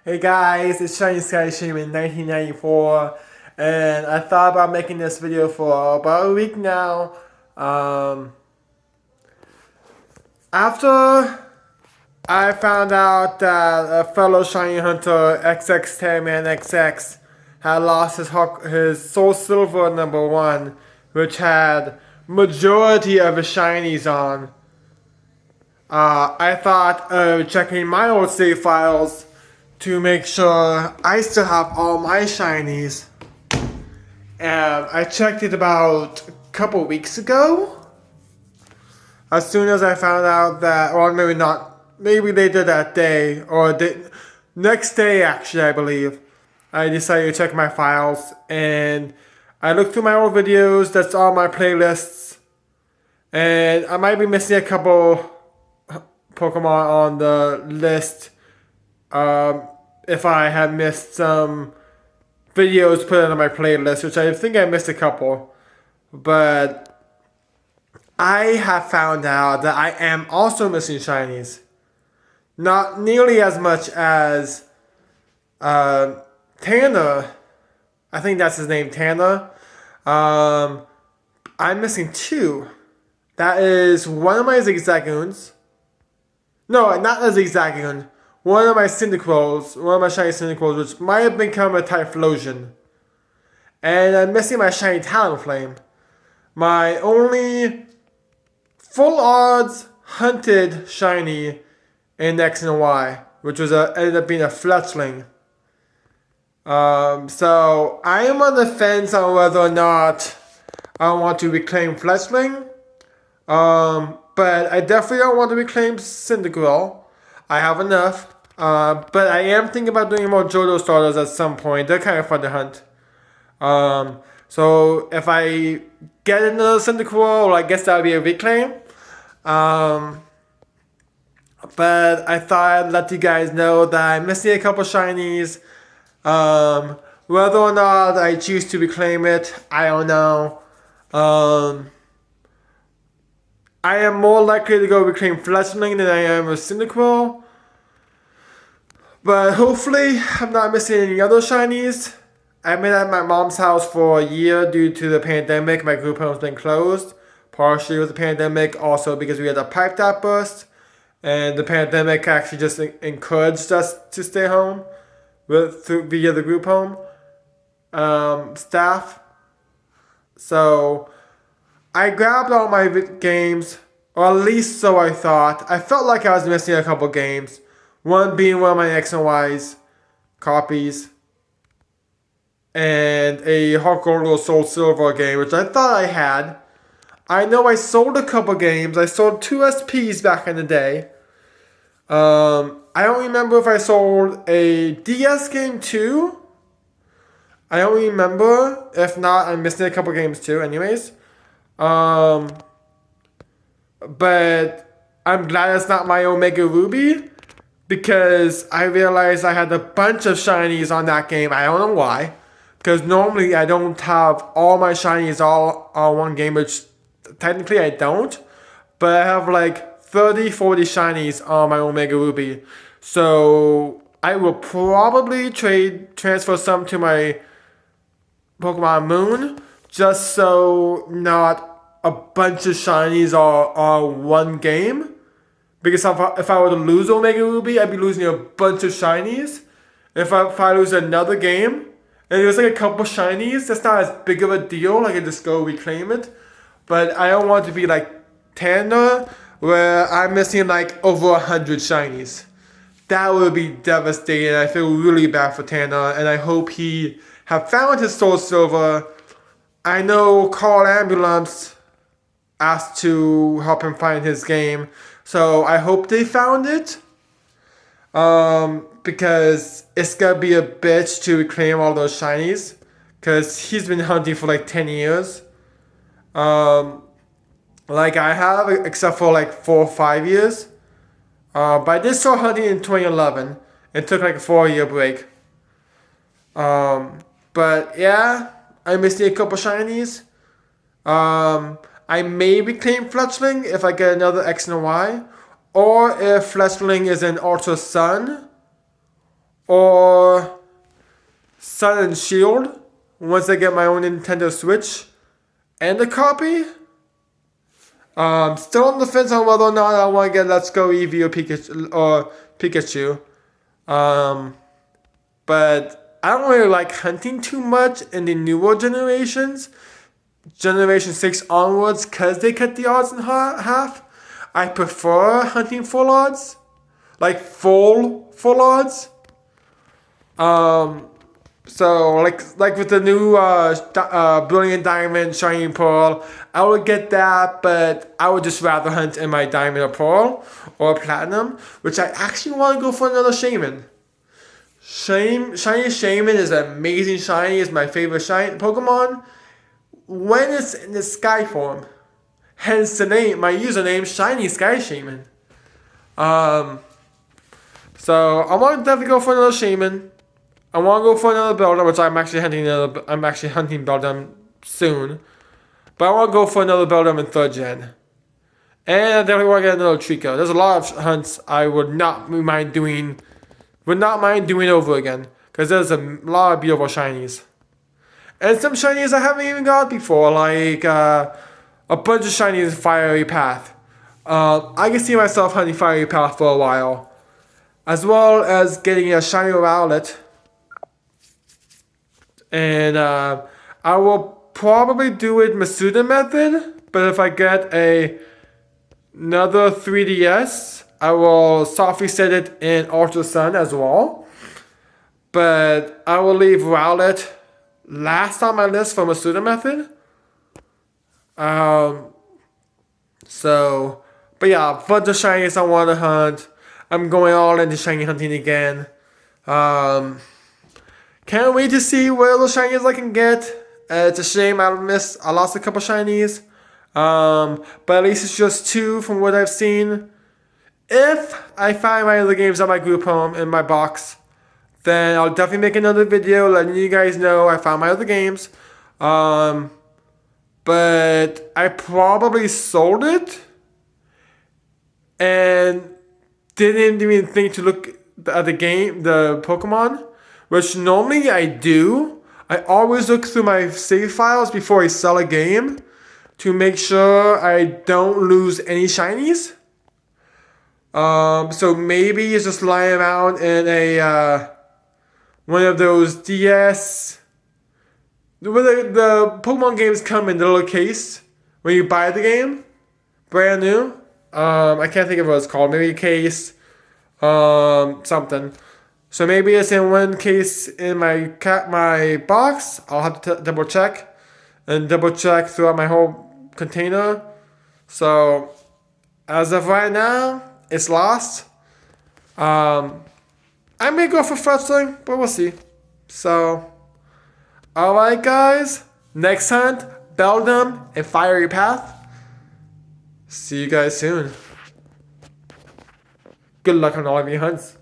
Hey guys, it's Shiny Sky Stream in 1994, and I thought about making this video for about a week now. After I found out that a fellow shiny hunter, XX10ManXX, had lost his Soul Silver #1, which had majority of his shinies on, I thought of checking my old save files to make sure I still have all my shinies. And I checked it about a couple weeks ago. As soon as I found out that, or maybe not, maybe later that day, or the next day actually, I believe, I decided to check my files and I looked through my old videos, that's all my playlists, and I might be missing a couple Pokemon on the list. If I had missed some videos put on my playlist, which I think I missed a couple. But I have found out that I am also missing shinies. Not nearly as much as Tanner. I think that's his name, Tanner. I'm missing 2. That is one of my Zigzagoons. No, not a Zigzagoon. One of my Cyndaquils, one of my shiny Cyndaquils, which might have become a Typhlosion. And I'm missing my shiny Talonflame. My only full odds hunted shiny in X and Y, which was ended up being a Fletchling. So I am on the fence on whether or not I want to reclaim Fletchling. But I definitely don't want to reclaim Cyndaquil. I have enough. But I am thinking about doing more Johto starters at some point. They're kind of fun to hunt. So if I get another Cyndaquil, I guess that would be a reclaim. But I thought I'd let you guys know that I'm missing a couple shinies. Whether or not I choose to reclaim it, I don't know. I am more likely to go reclaim Fletchling than I am with Cyndaquil. But hopefully I'm not missing any other shinies. I've been at my mom's house for a year due to the pandemic. My group home's been closed. Partially with the pandemic, also because we had a pipe tap burst. And the pandemic actually just encouraged us to stay home via the group home staff. So I grabbed all my games, or at least so I thought. I felt like I was missing a couple games. One being one of my X and Y's copies. And a Heart Gold Soul Silver game, which I thought I had. I know I sold a couple games. I sold 2 SPs back in the day. I don't remember if I sold a DS game too. I don't remember. If not, I'm missing a couple games too anyways. But I'm glad it's not my Omega Ruby. Because I realized I had a bunch of shinies on that game. I don't know why. Because normally I don't have all my shinies all on one game, which technically I don't. But I have like 30, 40 shinies on my Omega Ruby. So I will probably transfer some to my Pokemon Moon. Just so not a bunch of shinies are on one game. Because if I were to lose Omega Ruby, I'd be losing a bunch of shinies. If I lose another game, and there's like a couple shinies, that's not as big of a deal. I can just go reclaim it. But I don't want to be like Tanner, where I'm missing like over 100 shinies. That would be devastating. I feel really bad for Tanner, and I hope he have found his Soul Silver. I know Call Ambulance asked to help him find his game. So I hope they found it. Because it's gonna be a bitch to reclaim all those shinies. Because he's been hunting for like 10 years. Like I have, except for like 4 or 5 years. But I did start hunting in 2011. It took like a 4-year break. But yeah, I'm missing a couple shinies. I may reclaim Fletchling if I get another X and Y. Or if Fletchling is an Ultra Sun. or Sun and Shield once I get my own Nintendo Switch and a copy. Still on the fence on whether or not I want to get Let's Go Eevee or Pikachu. But I don't really like hunting too much in the newer generations. Generation 6 onwards, because they cut the odds in half. I prefer hunting full odds. Like full odds. So like with the new Brilliant Diamond, Shining Pearl, I would get that, but I would just rather hunt in my Diamond or Pearl or Platinum, which I actually want to go for another Shaman. Shiny Shaman is an amazing shiny. It's my favorite shiny Pokemon when it's in the sky form. Hence the name, my username, Shiny Sky Shaman. So I want to definitely go for another Shaman. I want to go for another Beldum, which I'm actually hunting Beldum soon. But I want to go for another Beldum in 3rd gen. And I definitely want to get another Trico. There's a lot of hunts I would not mind doing over again. Because there's a lot of beautiful shinies. And some shinies I haven't even got before, like a bunch of shinies in Fiery Path. I can see myself hunting Fiery Path for a while. As well as getting a shiny Rowlet. And I will probably do it Masuda method, but if I get another 3DS, I will softly set it in Ultra Sun as well. But I will leave Rowlet last on my list for Masuda method. But yeah, bunch of shinies I want to hunt. I'm going all into shiny hunting again. Can't wait to see what other shinies I can get. It's a shame I lost a couple shinies. But at least it's just 2 from what I've seen. If I find my other games on my group home in my box, then I'll definitely make another video letting you guys know I found my other games. But I probably sold it and didn't even think to look at the Pokemon, which normally I do. I always look through my save files before I sell a game to make sure I don't lose any shinies. So maybe it's just lying around in a one of those DS. The Pokemon games come in the little case when you buy the game, brand new. I can't think of what it's called. Maybe a case, something. So maybe it's in one case in my box. I'll have to double check throughout my whole container. So as of right now, it's lost. I may go for Fletchling, but we'll see. So, alright guys, next hunt, Beldum and Fiery Path. See you guys soon. Good luck on all of your hunts.